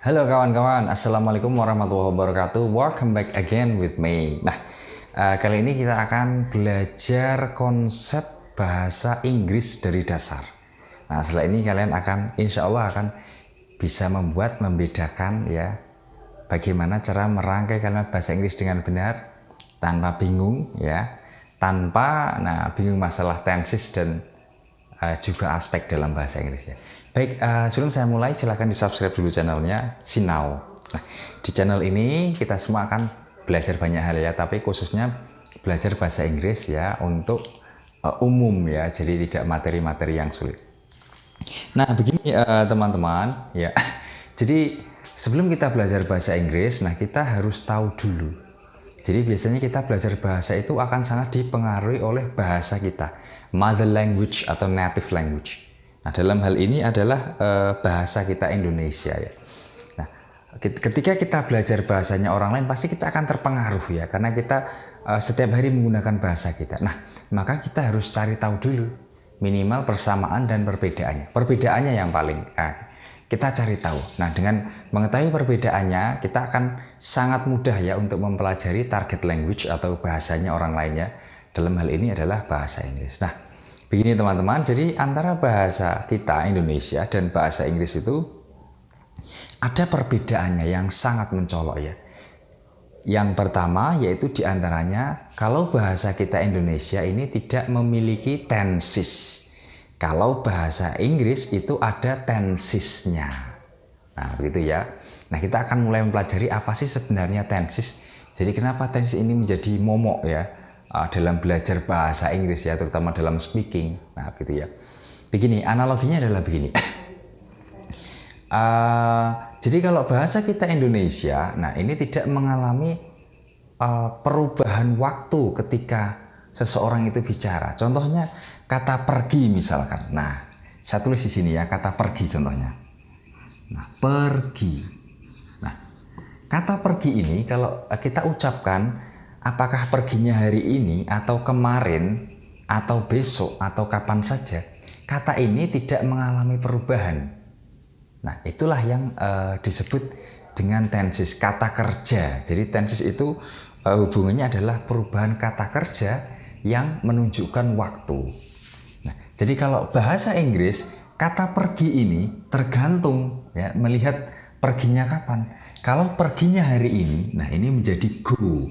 Halo kawan-kawan, Assalamualaikum warahmatullahi wabarakatuh. Welcome back again with me. Nah, kali ini kita akan belajar konsep bahasa Inggris dari dasar. Nah, setelah ini kalian akan, insya Allah akan bisa membedakan ya, bagaimana cara merangkai kalimat bahasa Inggris dengan benar, tanpa bingung ya, bingung masalah tenses dan juga aspek dalam bahasa Inggris ya. Baik, sebelum saya mulai silahkan di subscribe dulu channelnya Sinau. Nah, di channel ini kita semua akan belajar banyak hal ya, tapi khususnya belajar bahasa Inggris ya untuk umum ya, jadi tidak materi-materi yang sulit. Nah, begini teman-teman ya. Jadi sebelum kita belajar bahasa Inggris, nah kita harus tahu dulu. Jadi biasanya kita belajar bahasa itu akan sangat dipengaruhi oleh bahasa kita, mother language atau native language. Nah, dalam hal ini adalah bahasa kita Indonesia ya. Nah, ketika kita belajar bahasanya orang lain pasti kita akan terpengaruh ya, karena kita setiap hari menggunakan bahasa kita. Nah, maka kita harus cari tahu dulu minimal persamaan dan perbedaannya. Perbedaannya yang paling kita cari tahu. Nah, dengan mengetahui perbedaannya, kita akan sangat mudah ya untuk mempelajari target language atau bahasanya orang lainnya. Dalam hal ini adalah bahasa Inggris. Nah, begini teman-teman, jadi antara bahasa kita Indonesia dan bahasa Inggris itu ada perbedaannya yang sangat mencolok ya. Yang pertama yaitu diantaranya kalau bahasa kita Indonesia ini tidak memiliki tenses. Kalau bahasa Inggris itu ada tensesnya. Nah begitu ya. Nah kita akan mulai mempelajari apa sih sebenarnya tenses. Jadi kenapa tenses ini menjadi momok ya dalam belajar bahasa Inggris ya, terutama dalam speaking. Nah gitu ya. Begini, analoginya adalah begini. Jadi kalau bahasa kita Indonesia, nah ini tidak mengalami perubahan waktu ketika seseorang itu bicara. Contohnya kata pergi misalkan. Nah, saya tulis di sini ya kata pergi contohnya. Nah, pergi. Nah, kata pergi ini kalau kita ucapkan apakah perginya hari ini atau kemarin atau besok atau kapan saja, kata ini tidak mengalami perubahan. Nah, itulah yang disebut dengan tenses, kata kerja. Jadi tenses itu hubungannya adalah perubahan kata kerja yang menunjukkan waktu. Nah, jadi kalau bahasa Inggris, kata pergi ini tergantung ya, melihat perginya kapan. Kalau perginya hari ini, nah ini menjadi go.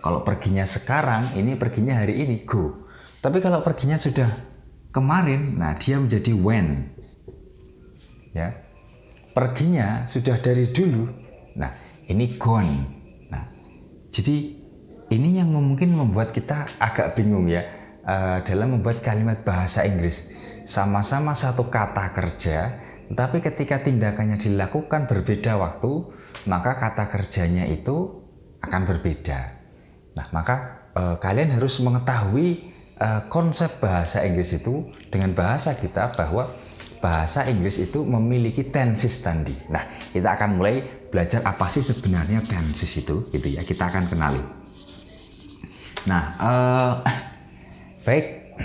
Kalau perginya sekarang, ini perginya hari ini, go. Tapi kalau perginya sudah kemarin, nah dia menjadi when. Ya. Perginya sudah dari dulu, nah ini gone. Nah, jadi ini yang mungkin membuat kita agak bingung ya dalam membuat kalimat bahasa Inggris. Sama-sama satu kata kerja, tapi ketika tindakannya dilakukan berbeda waktu, maka kata kerjanya itu akan berbeda. Nah, maka kalian harus mengetahui konsep bahasa Inggris itu dengan bahasa kita, bahwa bahasa Inggris itu memiliki tenses tadi. Nah, kita akan mulai belajar apa sih sebenarnya tenses itu, gitu ya. Kita akan kenali. Nah, baik.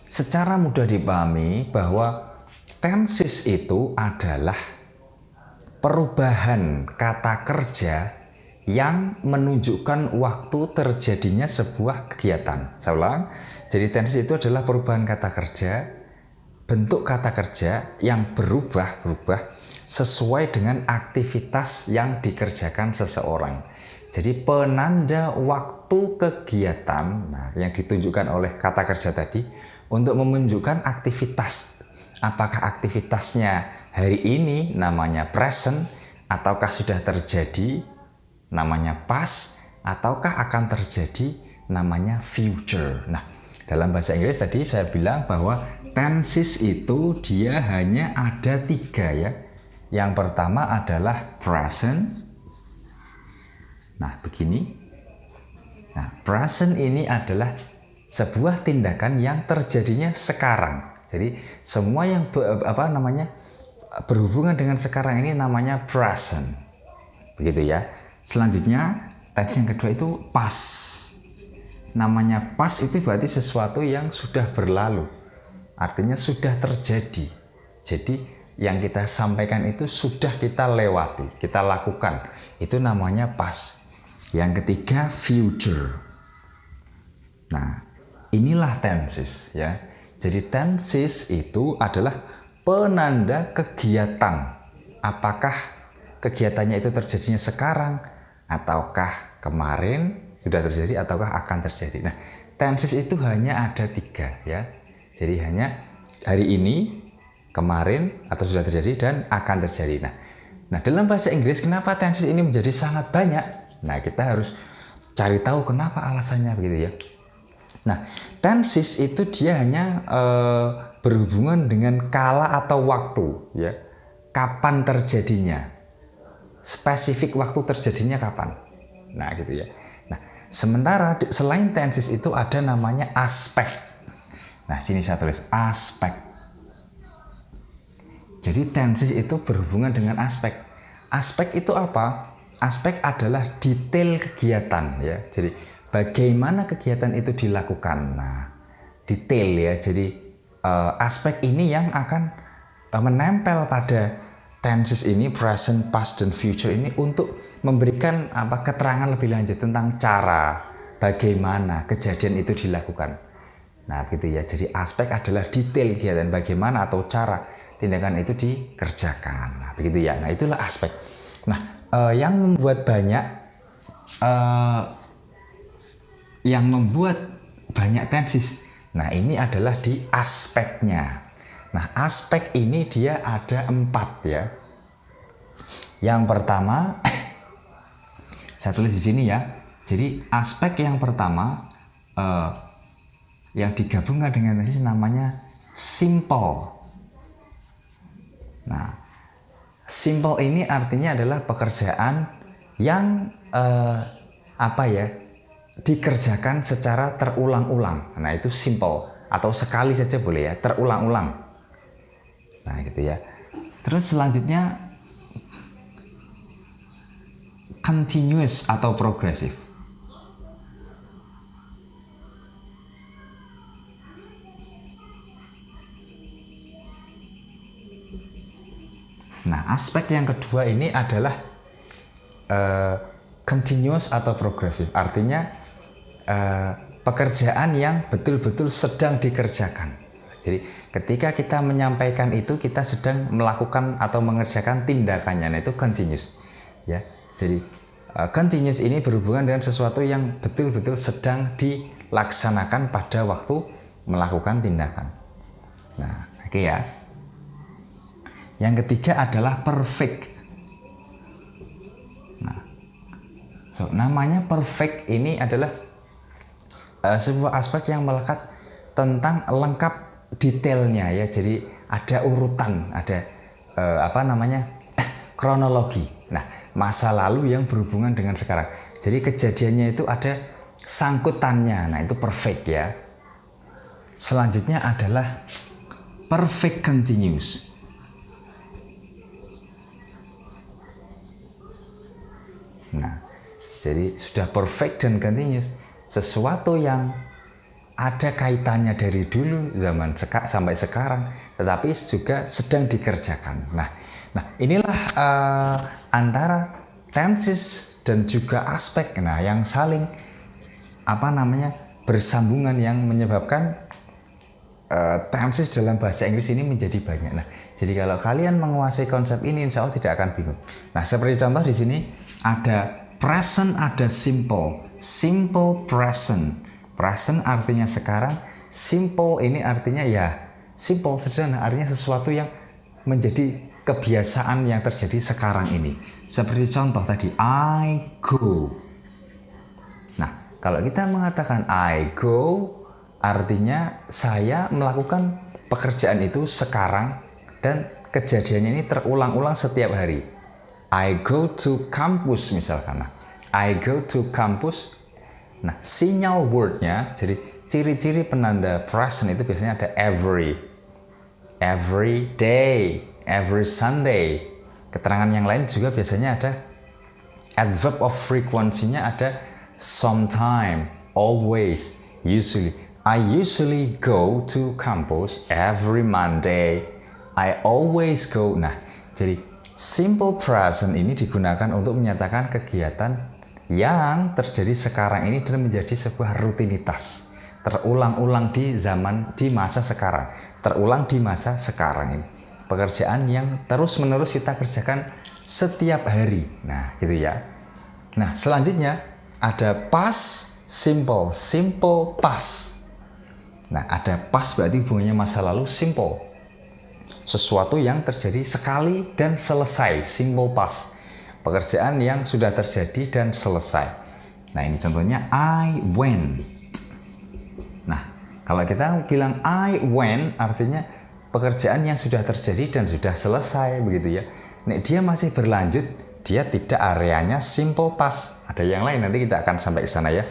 Secara mudah dipahami bahwa tenses itu adalah perubahan kata kerja yang menunjukkan waktu terjadinya sebuah kegiatan. Saya ulang, jadi tenses itu adalah perubahan kata kerja, bentuk kata kerja yang berubah sesuai dengan aktivitas yang dikerjakan seseorang. Jadi penanda waktu kegiatan, nah, yang ditunjukkan oleh kata kerja tadi untuk menunjukkan aktivitas. Apakah aktivitasnya hari ini namanya present, ataukah sudah terjadi namanya past, ataukah akan terjadi namanya future. Nah, dalam bahasa Inggris tadi saya bilang bahwa tenses itu dia hanya ada 3 ya. Yang pertama adalah present. Nah, begini. Nah, present ini adalah sebuah tindakan yang terjadinya sekarang. Jadi semua yang berhubungan dengan sekarang ini namanya present. Begitu ya. Selanjutnya, tense yang kedua itu past. Namanya past itu berarti sesuatu yang sudah berlalu. Artinya sudah terjadi. Jadi yang kita sampaikan itu sudah kita lewati, kita lakukan. Itu namanya past. Yang ketiga future. Nah, inilah tenses ya. Jadi tenses itu adalah penanda kegiatan. Apakah kegiatannya itu terjadinya sekarang ataukah kemarin sudah terjadi ataukah akan terjadi. Nah, tenses itu hanya ada 3 ya. Jadi hanya hari ini, kemarin atau sudah terjadi dan akan terjadi. Nah, dalam bahasa Inggris kenapa tenses ini menjadi sangat banyak? Nah, kita harus cari tahu kenapa alasannya begitu ya. Nah, tenses itu dia hanya berhubungan dengan kala atau waktu ya. Kapan terjadinya? Spesifik waktu terjadinya kapan? Nah, gitu ya. Nah, sementara selain tenses itu ada namanya aspek. Nah, sini saya tulis aspek. Jadi tenses itu berhubungan dengan aspek. Aspek itu apa? Aspek adalah detail kegiatan ya. Jadi bagaimana kegiatan itu dilakukan. Nah, detail ya. Jadi aspek ini yang akan menempel pada tenses ini, present, past, dan future ini untuk memberikan keterangan lebih lanjut tentang cara bagaimana kejadian itu dilakukan. Nah, gitu ya. Jadi aspek adalah detail kegiatan bagaimana atau cara tindakan itu dikerjakan. Nah, begitu ya. Nah, itulah aspek. Nah, yang membuat banyak tenses. Nah, ini adalah di aspeknya. Nah, aspek ini dia ada 4 ya. Yang pertama, saya tulis di sini ya. Jadi aspek yang pertama yang digabungkan dengan tenses namanya simple. Nah, simple ini artinya adalah pekerjaan yang dikerjakan secara terulang-ulang. Nah, itu simple atau sekali saja boleh ya, terulang-ulang. Nah, gitu ya. Terus selanjutnya continuous atau progresif. Nah, aspek yang kedua ini adalah continuous atau progresif. Artinya pekerjaan yang betul-betul sedang dikerjakan. Jadi ketika kita menyampaikan itu, kita sedang melakukan atau mengerjakan tindakannya. Nah, itu continuous ya. Jadi continuous ini berhubungan dengan sesuatu yang betul-betul sedang dilaksanakan pada waktu melakukan tindakan. Nah, oke ya. Yang ketiga adalah perfect. Nah, namanya perfect ini adalah sebuah aspek yang melekat tentang lengkap detailnya ya. Jadi ada urutan, ada kronologi. Nah, masa lalu yang berhubungan dengan sekarang. Jadi kejadiannya itu ada sangkutannya. Nah, itu perfect ya. Selanjutnya adalah perfect continuous. Nah, jadi sudah perfect dan continuous, sesuatu yang ada kaitannya dari dulu zaman sampai sekarang, tetapi juga sedang dikerjakan. Nah inilah antara tenses dan juga aspek. Nah, yang saling bersambungan yang menyebabkan tenses dalam bahasa Inggris ini menjadi banyak. Nah, jadi kalau kalian menguasai konsep ini, insya Allah tidak akan bingung. Nah, seperti contoh di sini ada present, ada simple, simple present. Present artinya sekarang, simple ini artinya ya simple, sederhana, artinya sesuatu yang menjadi kebiasaan yang terjadi sekarang ini. Seperti contoh tadi, I go. Nah, kalau kita mengatakan I go, artinya saya melakukan pekerjaan itu sekarang dan kejadiannya ini terulang-ulang setiap hari. I go to campus misalkan. Nah, I go to campus. Nah, sinyal wordnya, jadi ciri-ciri penanda present itu biasanya ada every day, every Sunday. Keterangan yang lain juga biasanya ada adverb of frequency-nya ada sometime, always, usually. I usually go to campus every Monday. I always go. Nah, jadi simple present ini digunakan untuk menyatakan kegiatan yang terjadi sekarang ini dan menjadi sebuah rutinitas. Terulang-ulang di masa sekarang. Terulang di masa sekarang ini. Pekerjaan yang terus-menerus kita kerjakan setiap hari. Nah, gitu ya. Nah, selanjutnya ada past simple, simple past. Nah, ada past berarti hubungannya masa lalu, simple. Sesuatu yang terjadi sekali dan selesai, simple past. Pekerjaan yang sudah terjadi dan selesai. Nah, ini contohnya I went. Nah, kalau kita bilang I went artinya pekerjaan yang sudah terjadi dan sudah selesai, begitu ya. Nek dia masih berlanjut, dia tidak areanya simple past. Ada yang lain, nanti kita akan sampai ke sana ya.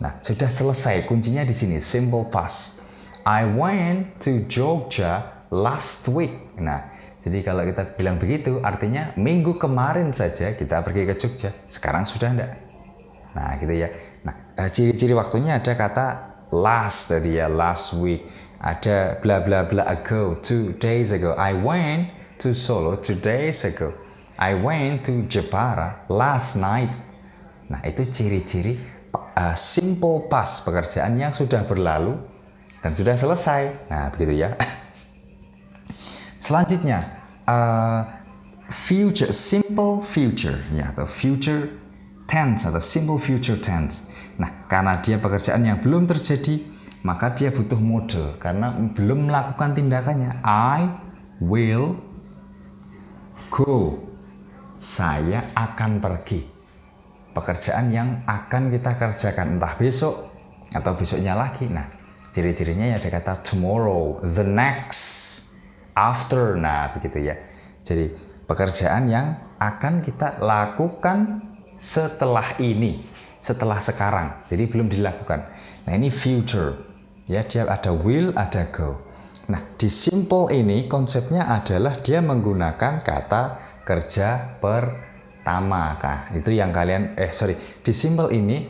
Nah, sudah selesai, kuncinya di sini, simple past. I went to Jogja last week. Nah, jadi kalau kita bilang begitu, artinya minggu kemarin saja kita pergi ke Jogja. Sekarang sudah enggak. Nah, gitu ya. Nah, ciri-ciri waktunya ada kata last tadi ya, last week. Ada bla bla bla ago, 2 days ago. I went to Solo 2 days ago. I went to Jepara last night. Nah, itu ciri-ciri simple past, pekerjaan yang sudah berlalu dan sudah selesai. Nah, begitu ya. Selanjutnya, future, simple future ya, atau future tense atau simple future tense. Nah, karena dia pekerjaan yang belum terjadi, maka dia butuh model karena belum melakukan tindakannya. I will go. Saya akan pergi. Pekerjaan yang akan kita kerjakan entah besok atau besoknya lagi. Nah, ciri-cirinya ya ada kata tomorrow, the next, after. Nah, begitu ya. Jadi pekerjaan yang akan kita lakukan setelah ini, setelah sekarang. Jadi belum dilakukan. Nah, ini future. Ya, dia ada will, ada go. Nah, di simple ini konsepnya adalah dia menggunakan kata kerja pertama. Nah, itu yang kalian di simple ini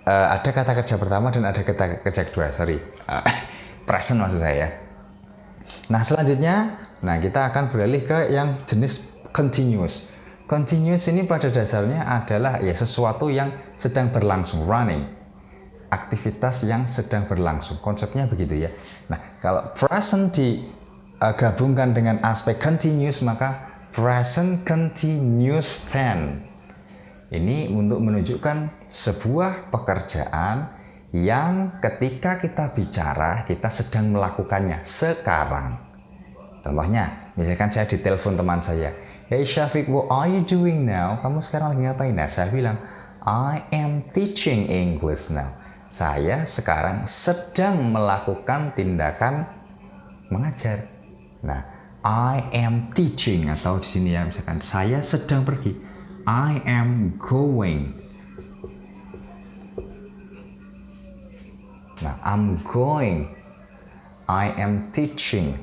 ada kata kerja pertama dan ada kata kerja kedua. Present maksud saya. Nah, selanjutnya kita akan beralih ke yang jenis continuous. Continuous ini pada dasarnya adalah ya sesuatu yang sedang berlangsung, running. Aktivitas yang sedang berlangsung. Konsepnya begitu ya. Nah, kalau present digabungkan dengan aspek continuous, maka present continuous tense. Ini untuk menunjukkan sebuah pekerjaan yang ketika kita bicara, kita sedang melakukannya sekarang. Contohnya, misalkan saya ditelepon teman saya, "Hey Syafiq, what are you doing now?" Kamu sekarang lagi ngapain? Nah, saya bilang, "I am teaching English now." Saya sekarang sedang melakukan tindakan mengajar. Nah, I am teaching, atau di sini ya misalkan saya sedang pergi. I am going. Nah, I'm going. I am teaching.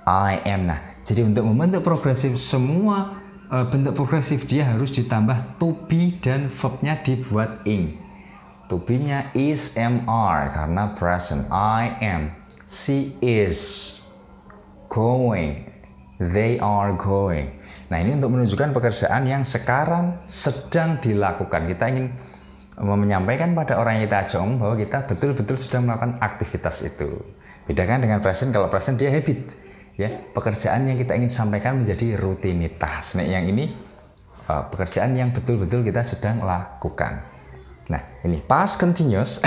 I am. Nah, jadi untuk membentuk progresif, semua bentuk progresif dia harus ditambah to be dan verbnya dibuat ing. To be-nya is, are karena present. I am. She is going. They are going. Nah, ini untuk menunjukkan pekerjaan yang sekarang sedang dilakukan. Kita ingin menyampaikan pada orang yang kita ajak omong bahwa kita betul-betul sedang melakukan aktivitas itu. Bedakan dengan present. Kalau present dia habit. Ya, pekerjaan yang kita ingin sampaikan menjadi rutinitas. Nah, yang ini pekerjaan yang betul-betul kita sedang lakukan. Nah, ini past continuous.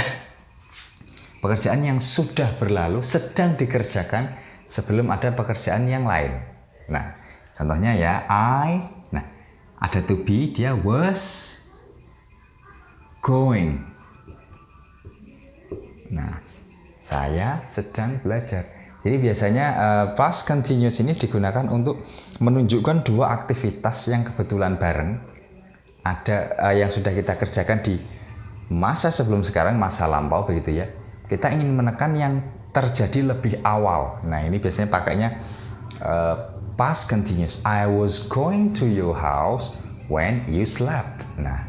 Pekerjaan yang sudah berlalu, sedang dikerjakan sebelum ada pekerjaan yang lain. Nah, contohnya ya, ada to be, dia was going. Nah, saya sedang belajar. Jadi biasanya past continuous ini digunakan untuk menunjukkan dua aktivitas yang kebetulan bareng. Ada yang sudah kita kerjakan di masa sebelum sekarang, masa lampau begitu ya. Kita ingin menekan yang terjadi lebih awal. Nah, ini biasanya pakainya past continuous. I was going to your house when you slept. Nah,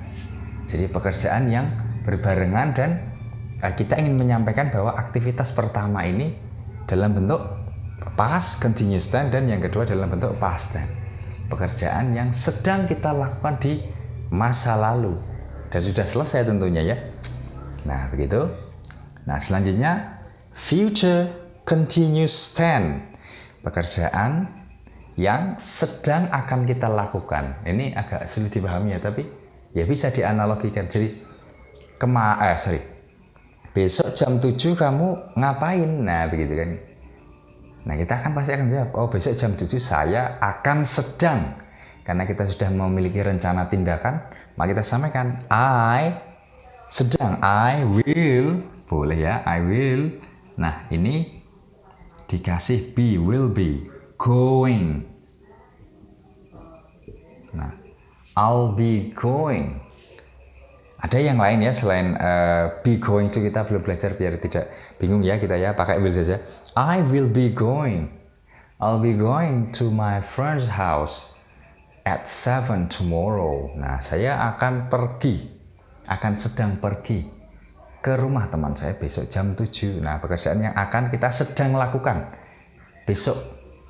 jadi pekerjaan yang berbarengan dan kita ingin menyampaikan bahwa aktivitas pertama ini dalam bentuk past continuous tense, dan yang kedua dalam bentuk past tense. Pekerjaan yang sedang kita lakukan di masa lalu dan sudah selesai tentunya ya. Nah, begitu. Nah, selanjutnya future continuous tense. Pekerjaan yang sedang akan kita lakukan. Ini agak sulit dipahami ya, tapi ya bisa dianalogikan. Jadi besok jam 7 kamu ngapain? Nah, begitu kan. Nah, kita kan pasti akan jawab, oh besok jam 7 saya akan sedang. Karena kita sudah memiliki rencana tindakan, maka kita sampaikan I sedang, I will, boleh ya, I will. Nah, ini dikasih be, will be, going. Nah, I'll be going. Ada yang lain ya selain be going itu, kita belum belajar biar tidak bingung ya kita ya, pakai will saja. I will be going. I'll be going to my friend's house at 7 tomorrow. Nah, saya akan sedang pergi ke rumah teman saya besok jam 7. Nah, pekerjaan yang akan kita sedang lakukan besok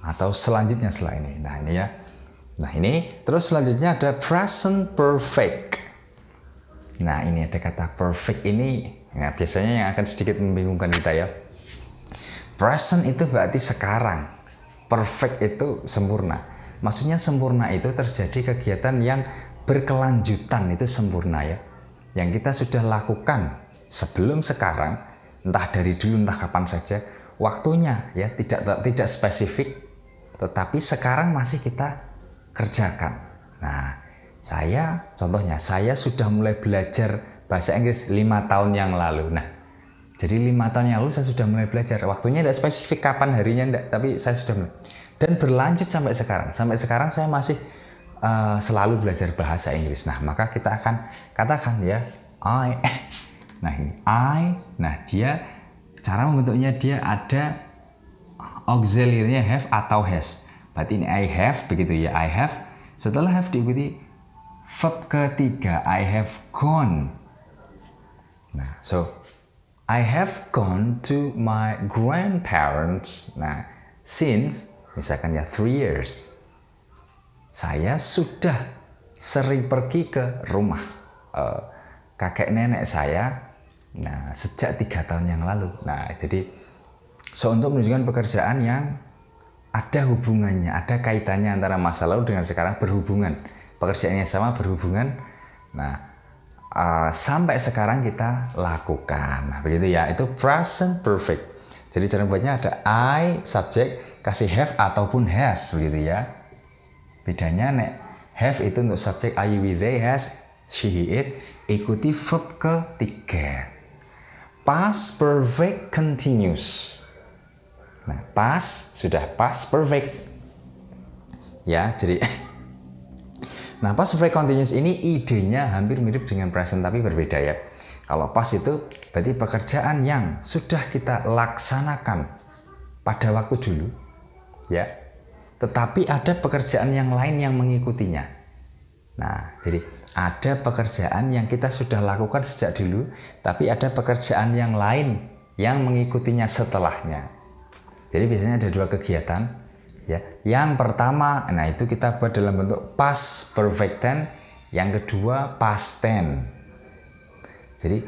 atau selanjutnya setelah ini. Nah, ini ya. Nah, ini terus selanjutnya ada present perfect. Nah, ini ada kata perfect ini, nah, biasanya yang akan sedikit membingungkan kita ya. Present itu berarti sekarang, perfect itu sempurna. Maksudnya sempurna itu terjadi kegiatan yang berkelanjutan, itu sempurna ya. Yang kita sudah lakukan sebelum sekarang, entah dari dulu entah kapan saja, waktunya ya tidak spesifik, tetapi sekarang masih kita kerjakan. Nah, contohnya saya sudah mulai belajar bahasa Inggris 5 tahun yang lalu. Nah, jadi 5 tahun yang lalu saya sudah mulai belajar. Waktunya tidak spesifik kapan harinya, tapi saya sudah mulai. Dan berlanjut sampai sekarang. Sampai sekarang saya masih selalu belajar bahasa Inggris. Nah, maka kita akan katakan ya, I. Nah, ini I. Nah, dia cara membentuknya dia ada auxiliary-nya have atau has. Berarti ini I have, begitu ya, I have. Setelah have diikuti verb ketiga, I have gone. Nah, so I have gone to my grandparents. Nah, since misalkan ya 3 years. Saya sudah sering pergi ke rumah kakek nenek saya. Nah, sejak 3 tahun yang lalu. Nah, jadi untuk menunjukkan pekerjaan yang ada hubungannya, ada kaitannya antara masa lalu dengan sekarang, berhubungan. Pekerjaannya sama, berhubungan. Nah, sampai sekarang kita lakukan. Nah, begitu ya, itu present perfect. Jadi cara buatnya ada I, subjek, kasih have ataupun has, begitu ya. Bedanya have itu untuk subjek I, we, they, has, she, he, it, ikuti verb ketiga. Past perfect continuous. Nah, past sudah past perfect. Ya, jadi nah, past perfect continuous ini idenya hampir mirip dengan present tapi berbeda ya. Kalau past itu berarti pekerjaan yang sudah kita laksanakan pada waktu dulu ya. Tetapi ada pekerjaan yang lain yang mengikutinya. Nah, jadi ada pekerjaan yang kita sudah lakukan sejak dulu, tapi ada pekerjaan yang lain yang mengikutinya setelahnya. Jadi biasanya ada 2 kegiatan. Ya, yang pertama, nah itu kita buat dalam bentuk past perfect tense, yang kedua past tense. Jadi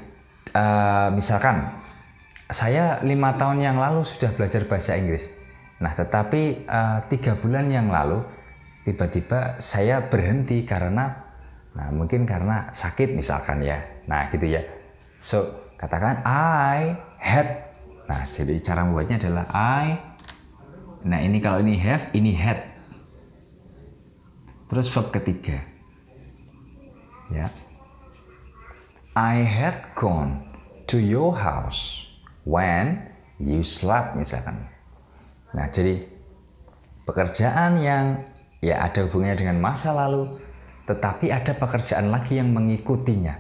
misalkan saya 5 tahun yang lalu sudah belajar bahasa Inggris. Nah, tetapi 3 bulan yang lalu tiba-tiba saya berhenti karena, nah mungkin karena sakit misalkan ya. Nah, gitu ya. So, katakan I had. Nah, jadi cara membuatnya adalah nah ini kalau ini have, ini had. Terus verb ketiga. Ya. I had gone to your house when you slept misalkan. Nah, jadi pekerjaan yang ya ada hubungannya dengan masa lalu, tetapi ada pekerjaan lagi yang mengikutinya.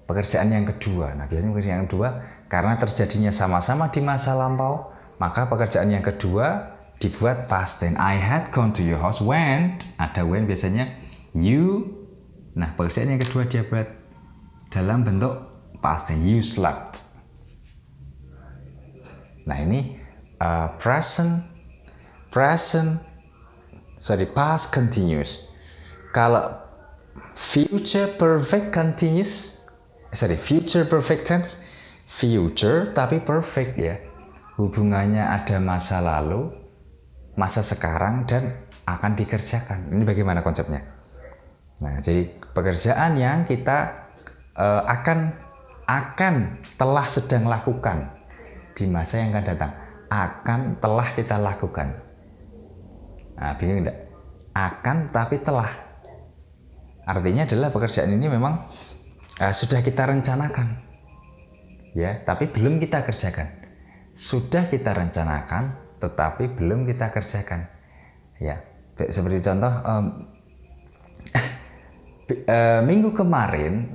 Pekerjaan yang kedua. Nah, biasanya pekerjaan yang kedua karena terjadinya sama-sama di masa lampau, maka pekerjaan yang kedua dibuat past tense. I had gone to your house when, ada when biasanya, you. Nah, pekerjaan yang kedua dia buat dalam bentuk past tense, you slept. Nah, ini present past continuous. Kalau future perfect continuous, future perfect tense, future tapi perfect ya. Hubungannya ada masa lalu, masa sekarang, dan akan dikerjakan. Ini bagaimana konsepnya? Nah, jadi pekerjaan yang kita akan telah sedang lakukan di masa yang akan datang, akan telah kita lakukan. Nah, bingung enggak? Akan tapi telah. Artinya adalah pekerjaan ini memang sudah kita rencanakan, ya, tapi belum kita kerjakan. Sudah kita rencanakan, tetapi belum kita kerjakan, ya. Seperti contoh minggu kemarin,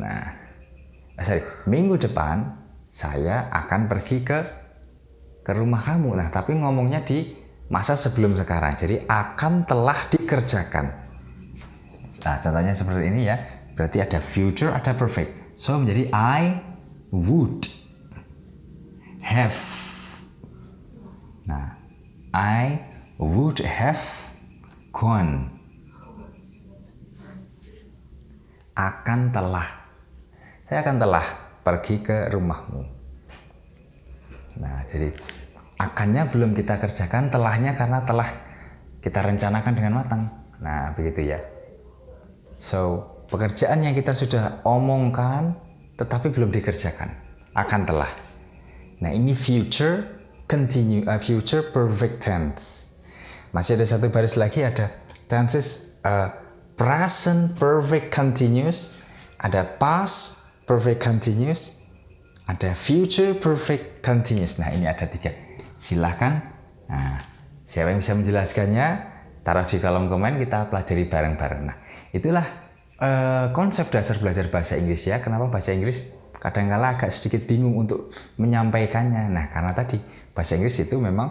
minggu depan saya akan pergi ke rumah kamu. Nah, tapi ngomongnya di masa sebelum sekarang, jadi akan telah dikerjakan. Nah, contohnya seperti ini ya. Berarti ada future, ada perfect. So menjadi I would have. Nah, I would have gone. Akan telah. Saya akan telah pergi ke rumahmu. Nah, jadi akannya belum kita kerjakan, telahnya karena telah kita rencanakan dengan matang. Nah, begitu ya. So, pekerjaan yang kita sudah omongkan tetapi belum dikerjakan, akan telah. Nah, ini future perfect tense. Masih ada satu baris lagi, ada tenses present perfect continuous, ada past perfect continuous, ada future perfect continuous. Nah, ini ada 3. Silahkan, nah, siapa yang bisa menjelaskannya, taruh di kolom komen, kita pelajari bareng-bareng. Nah, itulah konsep dasar belajar bahasa Inggris ya. Kenapa bahasa Inggris kadang-kala agak sedikit bingung untuk menyampaikannya. Nah, karena tadi bahasa Inggris itu memang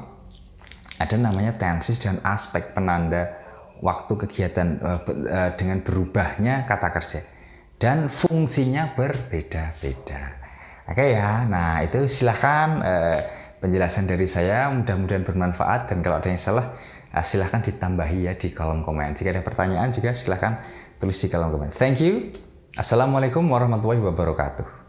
ada namanya tenses dan aspek penanda waktu kegiatan dengan berubahnya kata kerja, dan fungsinya berbeda-beda. Oke ya, nah itu silahkan penjelasan dari saya, mudah-mudahan bermanfaat, dan kalau ada yang salah silahkan ditambahi ya di kolom komen. Jika ada pertanyaan juga silahkan tulis di kolom komen. Thank you. Assalamualaikum warahmatullahi wabarakatuh.